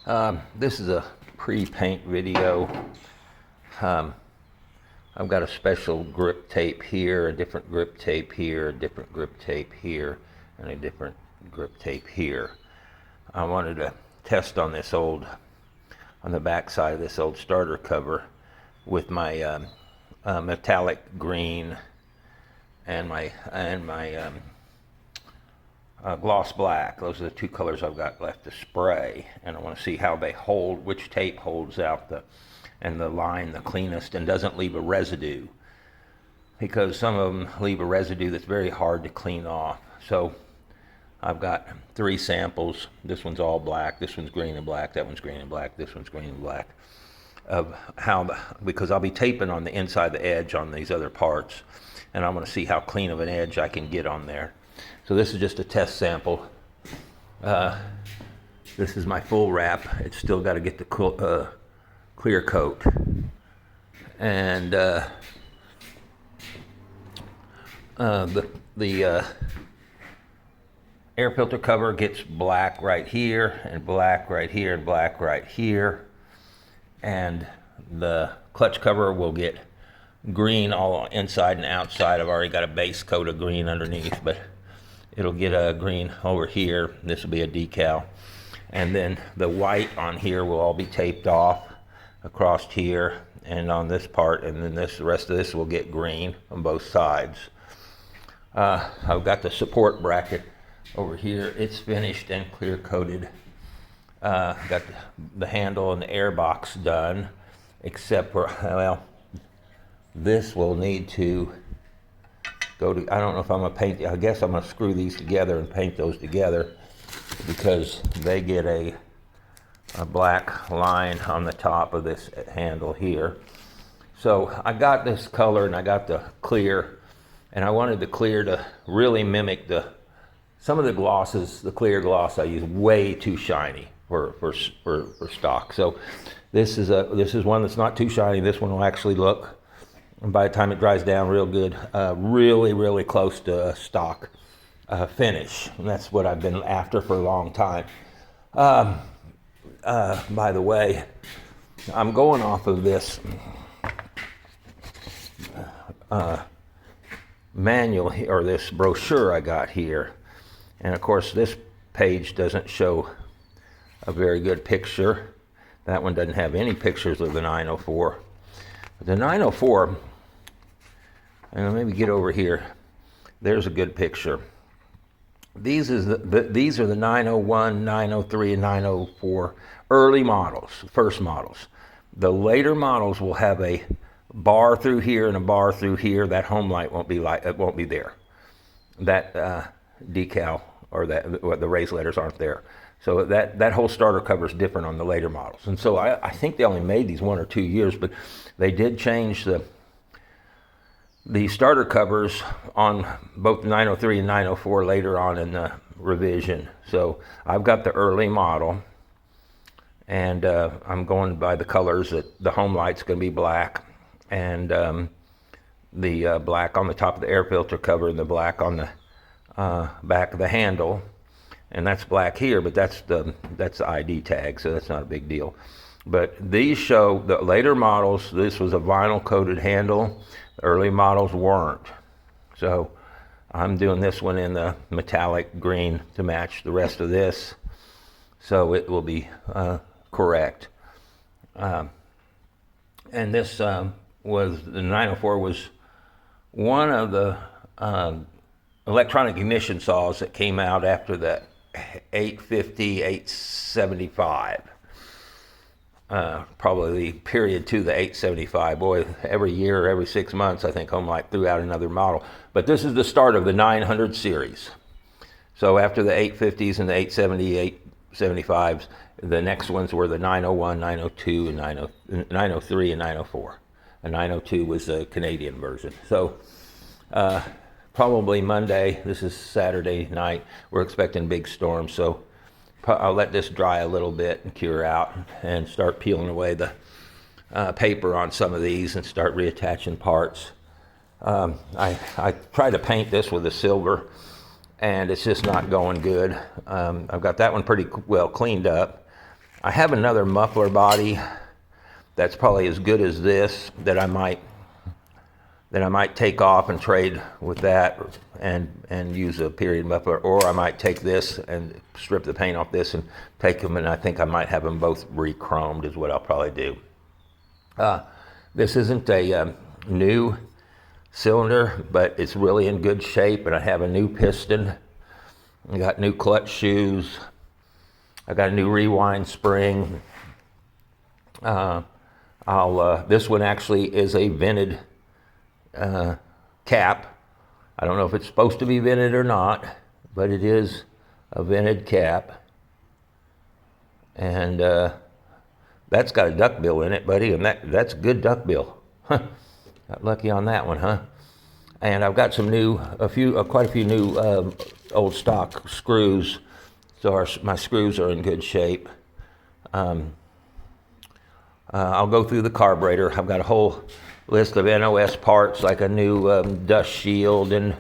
This is a pre-paint video. I've got a special grip tape here, a different grip tape here, a different grip tape here, and a different grip tape here. I wanted to test on this on the back side of this old starter cover with my metallic green and my gloss black. Those are the two colors I've got left to spray, and I want to see how they hold, which tape holds out the line the cleanest and doesn't leave a residue, because some of them leave a residue that's very hard to clean off. So I've got 3 samples. This one's all black, this one's green and black, that one's green and black, this one's green and black, of because I'll be taping on the inside the edge on these other parts, and I want to see how clean of an edge I can get on there. So this is just a test sample. This is my full wrap. It's still got to get the clear coat, and the air filter cover gets black right here, and black right here, and black right here, and the clutch cover will get green all inside and outside. I've already got a base coat of green underneath, but it'll get a green over here. This will be a decal, and then the white on here will all be taped off across here and on this part, and then the rest of this will get green on both sides. I've got the support bracket over here. It's finished and clear coated. Got the handle and the air box done, except for, well, this will need to go to, I don't know if I'm going to paint, I guess I'm going to screw these together and paint those together, because they get a black line on the top of this handle here. So I got this color and I got the clear, and I wanted the clear to really mimic some of the glosses. The clear gloss I use way too shiny for stock. So this is one that's not too shiny. This one will actually look, and by the time it dries down real good, really close to stock finish. And that's what I've been after for a long time. By the way, I'm going off of this manual or this brochure I got here, and of course this page doesn't show a very good picture. That one doesn't have any pictures of the 904. The 904, and maybe get over here, there's a good picture. These are the 901, 903, and 904 early models, first models. The later models will have a bar through here and a bar through here. That Homelite won't be there. That decal or the raised letters aren't there. So that whole starter cover is different on the later models. And so I think they only made these 1 or 2 years, but they did change the starter covers on both 903 and 904 later on in the revision. So I've got the early model, and I'm going by the colors. That the Homelite's going to be black, and the black on the top of the air filter cover, and the black on the back of the handle, and that's black here, but that's the ID tag, so that's not a big deal. But these show the later models. This was a vinyl coated handle. The early models weren't. So I'm doing this one in the metallic green to match the rest of this, so it will be correct. And this was, the 904 was one of the electronic ignition saws that came out after the 850, 875. Probably the period to the 875. Boy, every year, every 6 months, I think Homelite threw out another model. But this is the start of the 900 series. So after the 850s and the 870, 875s, the next ones were the 901, 902, and 903, and 904. And 902 was the Canadian version. So probably Monday, this is Saturday night, we're expecting big storms. So I'll let this dry a little bit and cure out, and start peeling away the paper on some of these and start reattaching parts. I tried to paint this with a silver, and it's just not going good. I've got that one pretty well cleaned up. I have another muffler body that's probably as good as this that I might take off and trade with that and use a period muffler, or I might take this and strip the paint off this and take them, and I think I might have them both re-chromed is what I'll probably do. This isn't a new cylinder, but it's really in good shape, and I have a new piston. I got new clutch shoes. I got a new rewind spring. This one actually is a vented cap. I don't know if it's supposed to be vented or not, but it is a vented cap. And that's got a duckbill in it, buddy, and that's a good duckbill. Got lucky on that one, huh? And I've got some quite a few new old stock screws, so my screws are in good shape. I'll go through the carburetor. I've got a whole list of NOS parts, like a new dust shield, and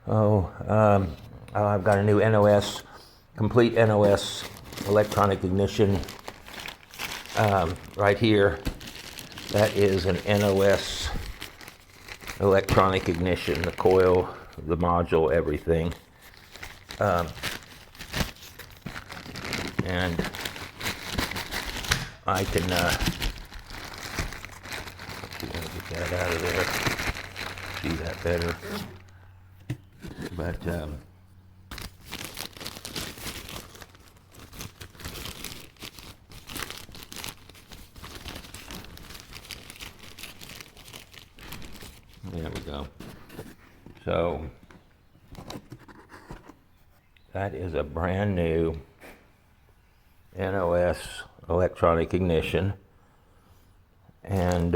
I've got a new NOS, complete NOS electronic ignition right here. That is an NOS electronic ignition, the coil, the module, everything. And I can get that out of there, see that better. But there we go. So that is a brand new NOS electronic ignition, and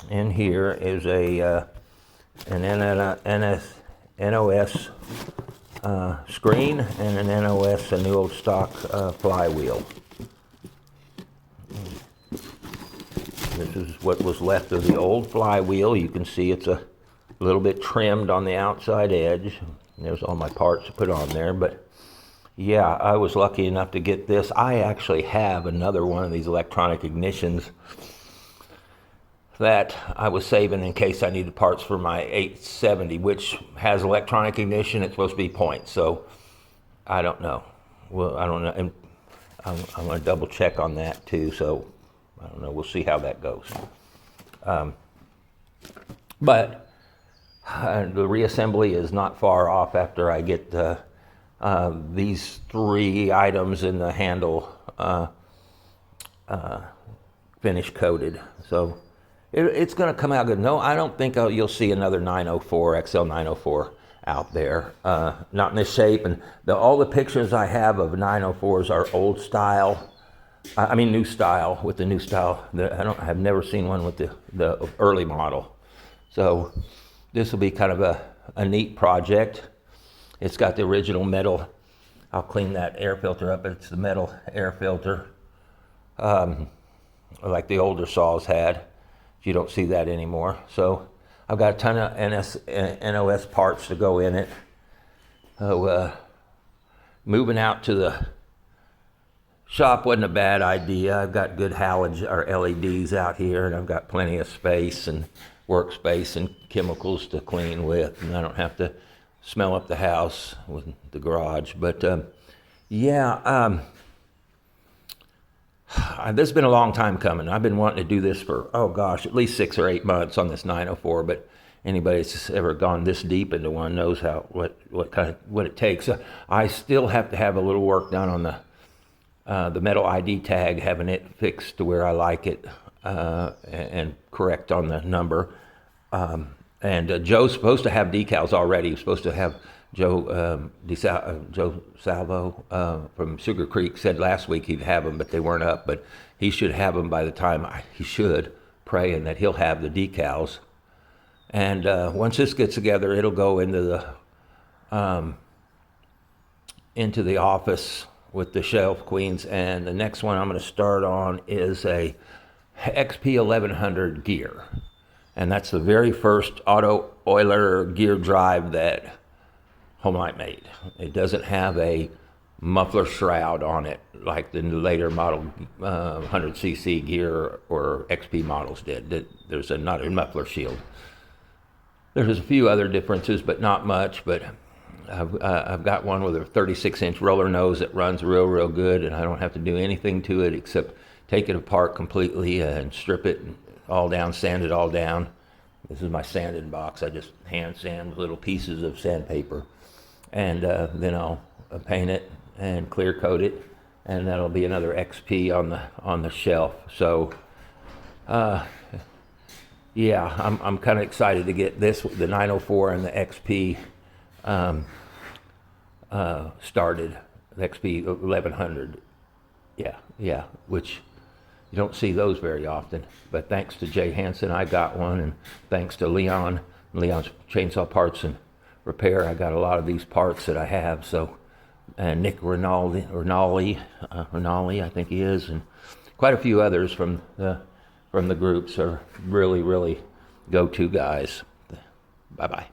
in here is an NOS screen and an NOS, a new old stock flywheel. This is what was left of the old flywheel. You can see it's a little bit trimmed on the outside edge. There's all my parts to put on there, but yeah, I was lucky enough to get this. I actually have another one of these electronic ignitions that I was saving in case I needed parts for my 870, which has electronic ignition. It's supposed to be point, so I don't know. Well, I don't know, and I'm going to double check on that too, so I don't know. We'll see how that goes. But the reassembly is not far off after I get these 3 items in the handle finish coated. So it's going to come out good. No, I don't think you'll see another 904, XL-904 out there. Not in this shape. And all the pictures I have of 904s are old style. I mean new style, with the new style. I've never seen one with the early model. So this will be kind of a neat project. It's got the original metal. I'll clean that air filter up. It's the metal air filter, like the older saws had. You don't see that anymore. So I've got a ton of NOS parts to go in it. Moving out to the shop wasn't a bad idea. I've got good halogen or LEDs out here, and I've got plenty of space and workspace and chemicals to clean with, and I don't have to smell up the house with the garage. But yeah, this has been a long time coming. I've been wanting to do this for, oh gosh, at least 6 or 8 months on this 904, but anybody that's ever gone this deep into one knows what it takes. I still have to have a little work done on the metal ID tag, having it fixed to where I like it, and correct on the number. And Joe's supposed to have decals already. He's supposed to have Joe Salvo from Sugar Creek said last week he'd have them, but they weren't up. But he should have them by the time he should, praying that he'll have the decals. And once this gets together, it'll go into the office with the shelf queens. And the next one I'm going to start on is a XP 1100 gear. And that's the very first auto oiler gear drive that Homelite made. It doesn't have a muffler shroud on it, like the later model 100cc gear or XP models did. There's not a muffler shield. There's a few other differences, but not much. But I've got one with a 36-inch roller nose that runs real good, and I don't have to do anything to it except take it apart completely and strip it all down, sand it all down. This is my sanding box. I just hand sand little pieces of sandpaper, and then I'll paint it and clear coat it, and that'll be another XP on the shelf. So yeah, I'm kind of excited to get this, the 904 and the XP started, the XP 1100. Yeah, which you don't see those very often. But thanks to Jay Hansen, I got one, and thanks to Leon's Chainsaw Parts and Repair, I got a lot of these parts that I have. So, and Nick Rinaldi, I think he is, and quite a few others from the groups are really go-to guys. Bye-bye.